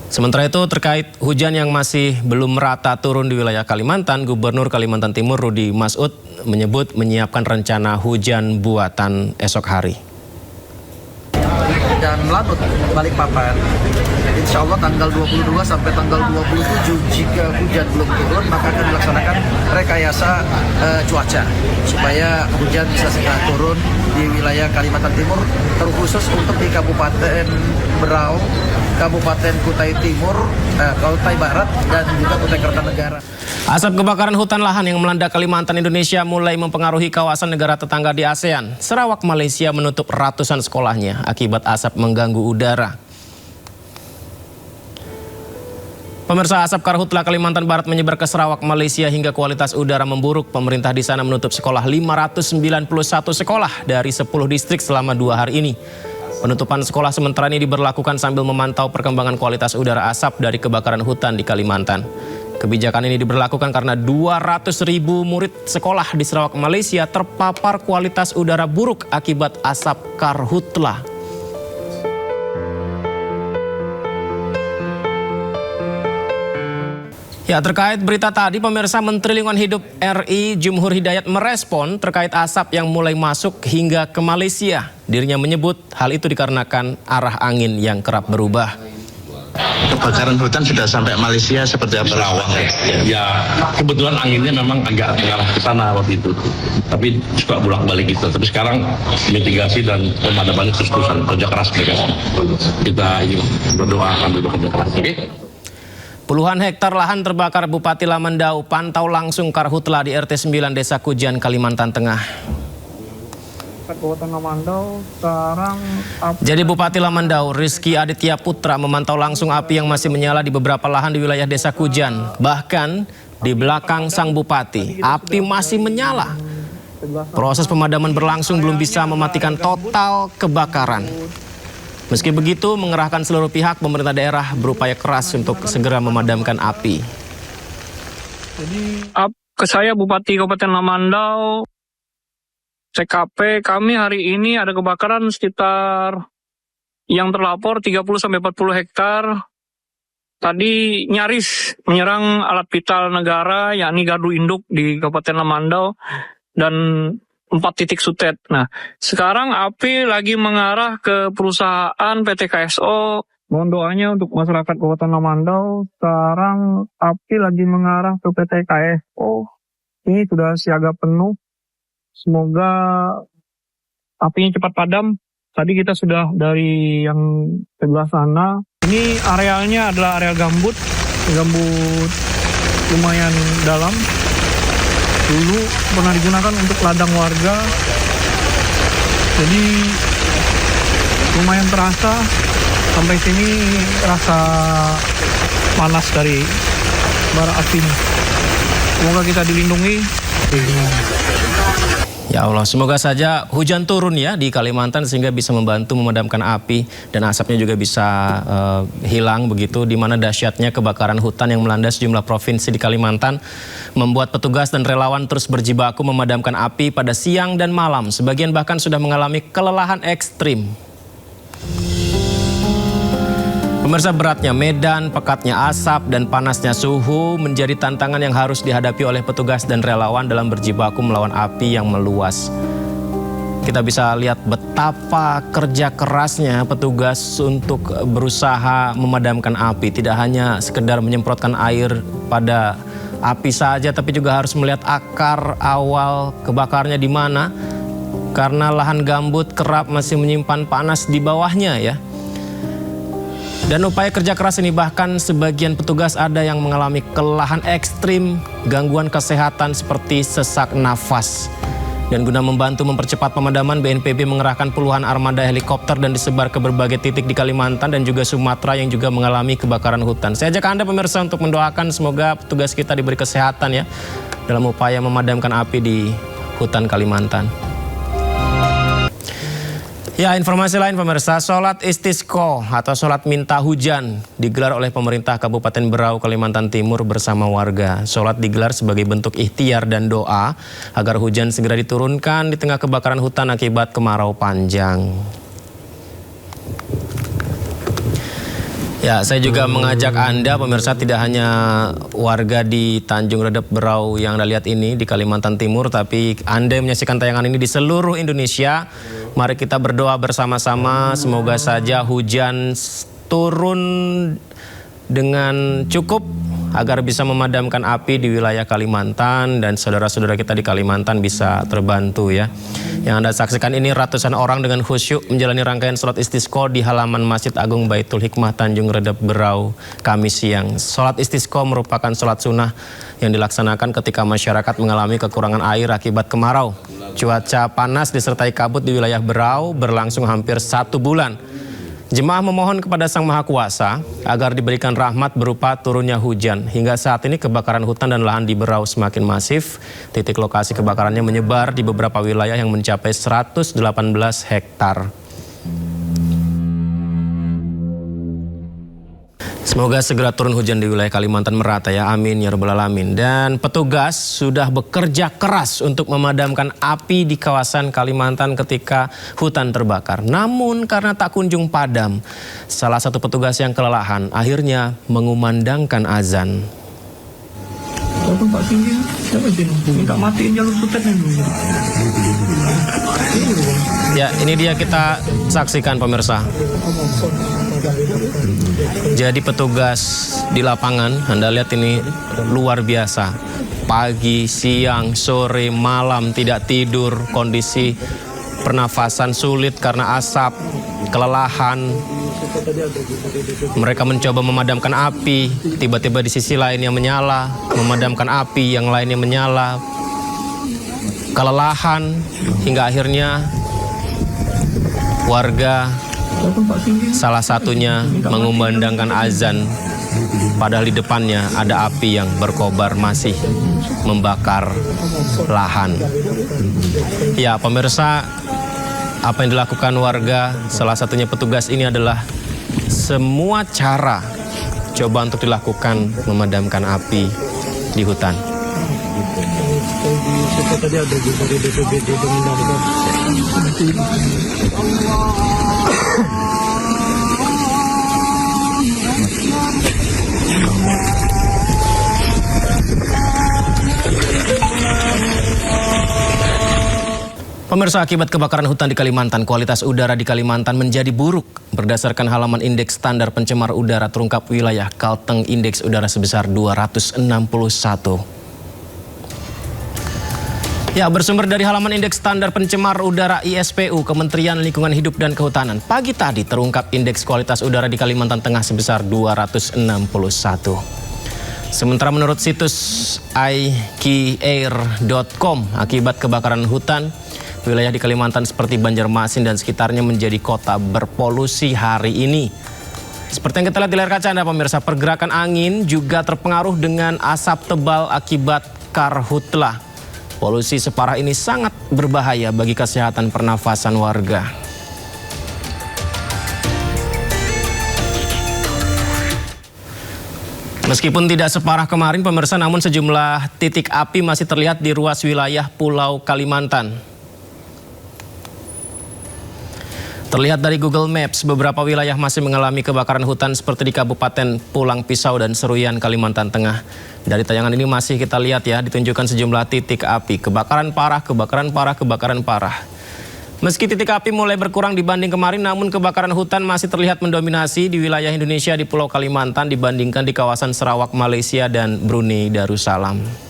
Sementara itu terkait hujan yang masih belum merata turun di wilayah Kalimantan, Gubernur Kalimantan Timur Rudy Masud menyebut menyiapkan rencana hujan buatan esok hari. Dan Lanut, Balikpapan, insya Allah tanggal 22 sampai tanggal 27 jika hujan belum turun maka akan dilaksanakan rekayasa cuaca supaya hujan bisa segera turun di wilayah Kalimantan Timur, terkhusus untuk di Kabupaten Berau, Kabupaten Kutai Timur, Kutai Barat, dan juga Kutai Kartanegara. Asap kebakaran hutan lahan yang melanda Kalimantan Indonesia mulai mempengaruhi kawasan negara tetangga di ASEAN. Sarawak, Malaysia menutup ratusan sekolahnya akibat asap mengganggu udara. Pemirsa, asap karhutla Kalimantan Barat menyebar ke Sarawak, Malaysia hingga kualitas udara memburuk. Pemerintah di sana menutup sekolah 591 sekolah dari 10 distrik selama 2 hari ini. Penutupan sekolah sementara ini diberlakukan sambil memantau perkembangan kualitas udara asap dari kebakaran hutan di Kalimantan. Kebijakan ini diberlakukan karena 200.000 murid sekolah di Sarawak, Malaysia terpapar kualitas udara buruk akibat asap karhutla. Ya, terkait berita tadi, pemirsa, Menteri Lingkungan Hidup RI Jumhur Hidayat merespon terkait asap yang mulai masuk hingga ke Malaysia. Dirinya menyebut hal itu dikarenakan arah angin yang kerap berubah. Kebakaran hutan sudah sampai Malaysia seperti apa? Sarawak ya, kebetulan anginnya memang agak mengarah ke sana waktu itu, tapi suka bolak-balik gitu. Tapi sekarang mitigasi dan pemadaman terus-terusan, kerja keras mereka. Kita berdoa sambil bekerja keras. Okay? Puluhan hektar lahan terbakar. Bupati Lamandau pantau langsung karhutla di RT 9 Desa Kujan, Kalimantan Tengah. Jadi Bupati Lamandau Rizky Aditya Putra memantau langsung api yang masih menyala di beberapa lahan di wilayah Desa Kujan. Bahkan di belakang sang bupati, api masih menyala. Proses pemadaman berlangsung belum bisa mematikan total kebakaran. Meski begitu, mengerahkan seluruh pihak, pemerintah daerah berupaya keras untuk segera memadamkan api. Ke saya Bupati Kabupaten Lamandau, TKP kami hari ini ada kebakaran sekitar yang terlapor 30-40 hektar. Tadi nyaris menyerang alat vital negara, yakni gardu induk di Kabupaten Lamandau dan 4 titik sutet. Nah, sekarang api lagi mengarah ke perusahaan PT KSO. Mohon doanya untuk masyarakat Kabupaten Lamandau. Sekarang api lagi mengarah ke PT KSO. Ini sudah siaga penuh. Semoga apinya cepat padam. Tadi kita sudah dari yang sebelah sana. Ini arealnya adalah area gambut lumayan dalam. Dulu pernah digunakan untuk ladang warga. Jadi lumayan terasa. Sampai sini rasa panas dari bara apinya. Semoga kita dilindungi. Ya Allah, semoga saja hujan turun ya di Kalimantan sehingga bisa membantu memadamkan api dan asapnya juga bisa hilang begitu, di mana dahsyatnya kebakaran hutan yang melanda sejumlah provinsi di Kalimantan membuat petugas dan relawan terus berjibaku memadamkan api pada siang dan malam. Sebagian bahkan sudah mengalami kelelahan ekstrim. Pemirsa, beratnya medan, pekatnya asap, dan panasnya suhu menjadi tantangan yang harus dihadapi oleh petugas dan relawan dalam berjibaku melawan api yang meluas. Kita bisa lihat betapa kerja kerasnya petugas untuk berusaha memadamkan api. Tidak hanya sekedar menyemprotkan air pada api saja, tapi juga harus melihat akar awal kebakarnya di mana. Karena lahan gambut kerap masih menyimpan panas di bawahnya ya. Dan upaya kerja keras ini bahkan sebagian petugas ada yang mengalami kelelahan ekstrim, gangguan kesehatan seperti sesak nafas. Dan guna membantu mempercepat pemadaman, BNPB mengerahkan puluhan armada helikopter dan disebar ke berbagai titik di Kalimantan dan juga Sumatera yang juga mengalami kebakaran hutan. Saya ajak Anda pemirsa untuk mendoakan semoga petugas kita diberi kesehatan ya dalam upaya memadamkan api di hutan Kalimantan. Ya, informasi lain pemirsa, sholat istisqo atau sholat minta hujan digelar oleh pemerintah Kabupaten Berau, Kalimantan Timur bersama warga. Sholat digelar sebagai bentuk ikhtiar dan doa agar hujan segera diturunkan di tengah kebakaran hutan akibat kemarau panjang. Ya, saya juga mengajak Anda pemirsa, tidak hanya warga di Tanjung Redep Berau yang Anda lihat ini di Kalimantan Timur, tapi Anda yang menyaksikan tayangan ini di seluruh Indonesia. Mari kita berdoa bersama-sama, semoga saja hujan turun dengan cukup agar bisa memadamkan api di wilayah Kalimantan dan saudara-saudara kita di Kalimantan bisa terbantu ya. Yang Anda saksikan ini ratusan orang dengan khusyuk menjalani rangkaian sholat istisqa di halaman Masjid Agung Baitul Hikmah Tanjung Redep Berau Kamis siang. Sholat istisqa merupakan sholat sunnah yang dilaksanakan ketika masyarakat mengalami kekurangan air akibat kemarau. Cuaca panas disertai kabut di wilayah Berau berlangsung hampir 1 bulan. Jemaah memohon kepada Sang Maha Kuasa agar diberikan rahmat berupa turunnya hujan. Hingga saat ini kebakaran hutan dan lahan di Berau semakin masif. Titik lokasi kebakarannya menyebar di beberapa wilayah yang mencapai 118 hektar. Semoga segera turun hujan di wilayah Kalimantan merata ya, amin ya rabbal alamin. Dan petugas sudah bekerja keras untuk memadamkan api di kawasan Kalimantan ketika hutan terbakar. Namun karena tak kunjung padam, salah satu petugas yang kelelahan akhirnya mengumandangkan azan. Pak tinggi, siapa sih? Minta matiin jalur sutetnya dulu. Ya, ini dia kita saksikan pemirsa. Jadi petugas di lapangan, Anda lihat ini luar biasa. Pagi, siang, sore, malam tidak tidur, kondisi pernafasan sulit karena asap, kelelahan. Mereka mencoba memadamkan api, tiba-tiba di sisi lainnya menyala, memadamkan api, yang lainnya menyala. Kelelahan hingga akhirnya warga salah satunya mengumandangkan azan, padahal di depannya ada api yang berkobar masih membakar lahan. Ya pemirsa, apa yang dilakukan warga, salah satunya petugas ini adalah semua cara coba untuk dilakukan memadamkan api di hutan. Tadi ada dari BPBD menambah. Pemirsa, akibat kebakaran hutan di Kalimantan, kualitas udara di Kalimantan menjadi buruk. Berdasarkan halaman indeks standar pencemar udara terungkap wilayah Kalteng indeks udara sebesar 261. Ya, bersumber dari halaman indeks standar pencemar udara ISPU, Kementerian Lingkungan Hidup dan Kehutanan. Pagi tadi terungkap indeks kualitas udara di Kalimantan Tengah sebesar 261. Sementara menurut situs iqair.com, akibat kebakaran hutan, wilayah di Kalimantan seperti Banjarmasin dan sekitarnya menjadi kota berpolusi hari ini. Seperti yang kita lihat di layar kaca Anda pemirsa, pergerakan angin juga terpengaruh dengan asap tebal akibat karhutlah. Polusi separah ini sangat berbahaya bagi kesehatan pernafasan warga. Meskipun tidak separah kemarin pemirsa, namun sejumlah titik api masih terlihat di ruas wilayah Pulau Kalimantan. Terlihat dari Google Maps, beberapa wilayah masih mengalami kebakaran hutan seperti di Kabupaten Pulang Pisau dan Seruyan, Kalimantan Tengah. Dari tayangan ini masih kita lihat ya, ditunjukkan sejumlah titik api. Kebakaran parah, kebakaran parah, kebakaran parah. Meski titik api mulai berkurang dibanding kemarin, namun kebakaran hutan masih terlihat mendominasi di wilayah Indonesia di Pulau Kalimantan dibandingkan di kawasan Sarawak, Malaysia dan Brunei Darussalam.